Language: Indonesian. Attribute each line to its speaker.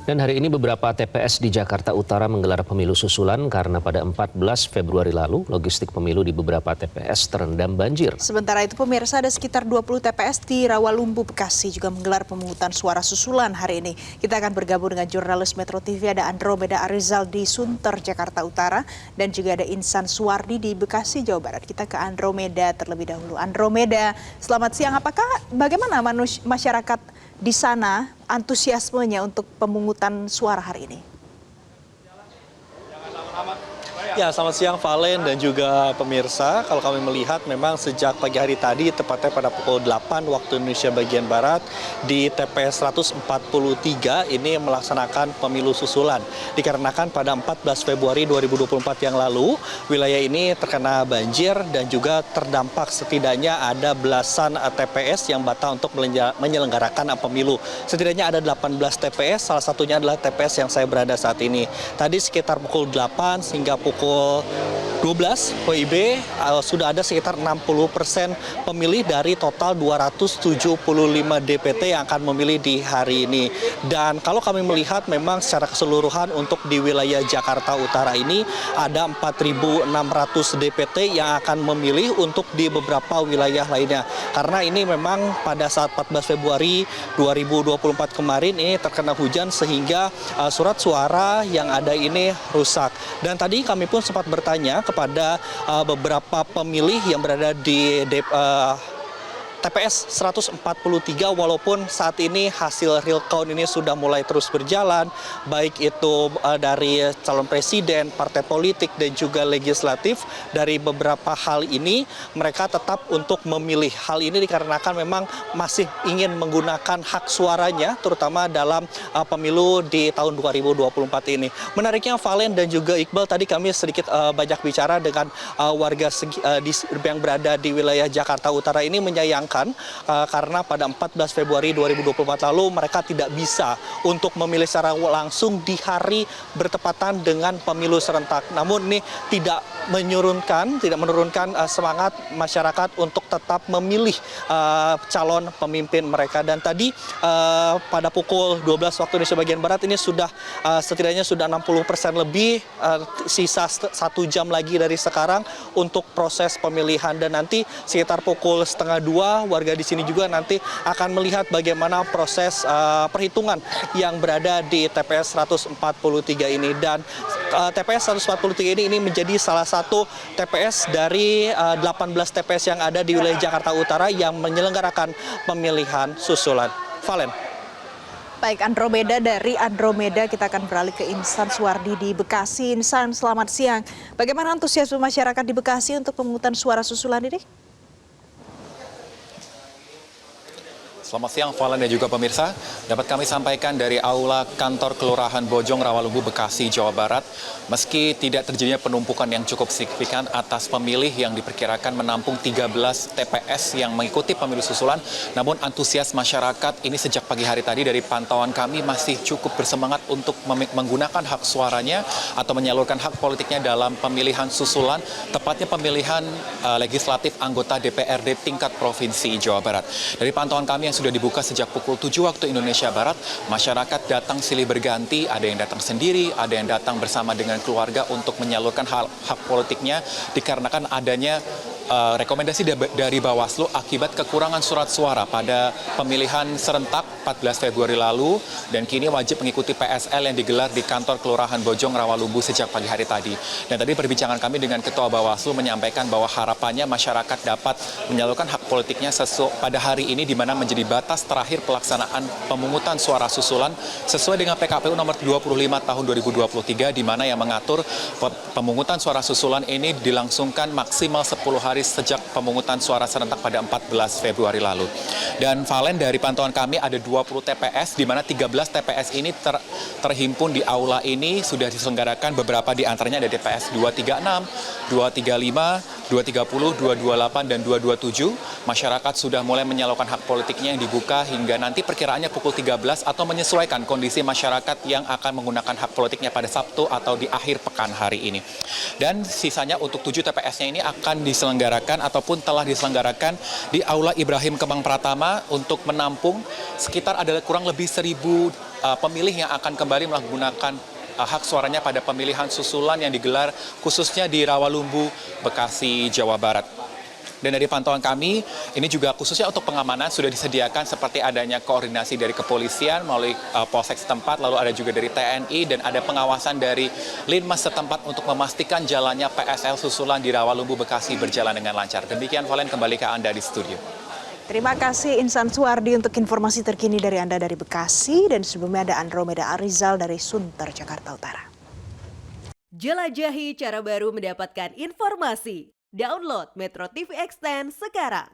Speaker 1: Dan hari ini beberapa TPS di Jakarta Utara menggelar pemilu susulan karena pada 14 Februari lalu logistik pemilu di beberapa TPS terendam banjir.
Speaker 2: Sementara itu pemirsa, ada sekitar 20 TPS di Rawalumbu, Bekasi juga menggelar pemungutan suara susulan hari ini. Kita akan bergabung dengan jurnalis Metro TV, ada Andromeda Arizal di Sunter, Jakarta Utara, dan juga ada Insan Suwardi di Bekasi, Jawa Barat. Kita ke Andromeda terlebih dahulu. Andromeda, selamat siang. Bagaimana masyarakat di sana antusiasmenya untuk pemungutan suara hari ini?
Speaker 3: Ya, selamat siang Valen dan juga pemirsa. Kalau kami melihat memang sejak pagi hari tadi, tepatnya pada pukul 8 waktu Indonesia bagian Barat, di TPS 143 ini melaksanakan pemilu susulan. Dikarenakan pada 14 Februari 2024 yang lalu, wilayah ini terkena banjir dan juga terdampak setidaknya ada belasan TPS yang batal untuk menyelenggarakan pemilu. Setidaknya ada 18 TPS, salah satunya adalah TPS yang saya berada saat ini. Tadi sekitar pukul 8 hingga pukul 12 WIB sudah ada sekitar 60% pemilih dari total 275 DPT yang akan memilih di hari ini. Dan kalau kami melihat memang secara keseluruhan untuk di wilayah Jakarta Utara ini ada 4.600 DPT yang akan memilih untuk di beberapa wilayah lainnya. Karena ini memang pada saat 14 Februari 2024 kemarin ini terkena hujan sehingga surat suara yang ada ini rusak. Dan tadi kami pun sempat bertanya kepada beberapa pemilih yang berada di TPS 143, walaupun saat ini hasil real count ini sudah mulai terus berjalan, baik itu dari calon presiden, partai politik, dan juga legislatif. Dari beberapa hal ini, mereka tetap untuk memilih. Hal ini dikarenakan memang masih ingin menggunakan hak suaranya, terutama dalam pemilu di tahun 2024 ini. Menariknya, Valen dan juga Iqbal, tadi kami sedikit banyak bicara dengan warga yang berada di wilayah Jakarta Utara ini menyayangkan karena pada 14 Februari 2024 lalu mereka tidak bisa untuk memilih secara langsung di hari bertepatan dengan pemilu serentak. Namun ini tidak menurunkan semangat masyarakat untuk tetap memilih calon pemimpin mereka. Dan tadi pada pukul 12 waktu Indonesia bagian Barat ini sudah setidaknya sudah 60% lebih, sisa 1 jam lagi dari sekarang untuk proses pemilihan. Dan nanti sekitar pukul 1:30 warga di sini juga nanti akan melihat bagaimana proses perhitungan yang berada di TPS 143 ini. Dan TPS 143 ini menjadi salah satu TPS dari 18 TPS yang ada di wilayah Jakarta Utara yang menyelenggarakan pemilihan susulan. Valen.
Speaker 2: Baik, Andromeda, dari Andromeda kita akan beralih ke Insan Suwardi di Bekasi. Insan, selamat siang. Bagaimana antusiasme masyarakat di Bekasi untuk pemungutan suara susulan ini?
Speaker 4: Selamat siang, Valen dan juga pemirsa. Dapat kami sampaikan dari Aula Kantor Kelurahan Bojong, Rawalumbu, Bekasi, Jawa Barat. Meski tidak terjadinya penumpukan yang cukup signifikan atas pemilih yang diperkirakan menampung 13 TPS yang mengikuti pemilu susulan, namun antusias masyarakat ini sejak pagi hari tadi dari pantauan kami masih cukup bersemangat untuk menggunakan hak suaranya atau menyalurkan hak politiknya dalam pemilihan susulan, tepatnya pemilihan legislatif anggota DPRD tingkat Provinsi Jawa Barat. Dari pantauan kami yang sudah dibuka sejak pukul 7 waktu Indonesia Barat, masyarakat datang silih berganti, ada yang datang sendiri, ada yang datang bersama dengan keluarga untuk menyalurkan hak politiknya dikarenakan adanya rekomendasi dari Bawaslu akibat kekurangan surat suara pada pemilihan serentak 14 Februari lalu, dan kini wajib mengikuti PSL yang digelar di kantor Kelurahan Bojong, Rawalumbu sejak pagi hari tadi. Dan tadi perbincangan kami dengan Ketua Bawaslu menyampaikan bahwa harapannya masyarakat dapat menyalurkan hak politiknya pada hari ini, di mana menjadi batas terakhir pelaksanaan pemungutan suara susulan sesuai dengan PKPU nomor 25 tahun 2023, di mana yang mengatur pemungutan suara susulan ini dilangsungkan maksimal 10 hari sejak pemungutan suara serentak pada 14 Februari lalu. Dan Valen, dari pantauan kami ada 20 TPS, di mana 13 TPS ini terhimpun di aula ini sudah diselenggarakan. Beberapa di antaranya ada TPS 236, 235, 230, 228, dan 227, masyarakat sudah mulai menyalurkan hak politiknya yang dibuka hingga nanti perkiraannya pukul 13 atau menyesuaikan kondisi masyarakat yang akan menggunakan hak politiknya pada Sabtu atau di akhir pekan hari ini. Dan sisanya untuk 7 TPS-nya ini akan diselenggarakan ataupun telah diselenggarakan di Aula Ibrahim Kemang Pratama untuk menampung sekitar adalah kurang lebih 1.000 pemilih yang akan kembali menggunakan hak suaranya pada pemilihan susulan yang digelar khususnya di Rawalumbu, Bekasi, Jawa Barat. Dan dari pantauan kami, ini juga khususnya untuk pengamanan sudah disediakan seperti adanya koordinasi dari kepolisian melalui polsek setempat, lalu ada juga dari TNI dan ada pengawasan dari Linmas setempat untuk memastikan jalannya PSL susulan di Rawalumbu, Bekasi berjalan dengan lancar. Demikian Valen, kembali ke Anda di studio.
Speaker 2: Terima kasih Insan Suwardi untuk informasi terkini dari Anda dari Bekasi, dan sebelumnya ada Andromeda Arizal dari Sunter, Jakarta Utara.
Speaker 5: Jelajahi cara baru mendapatkan informasi. Download Metro TV Extend sekarang.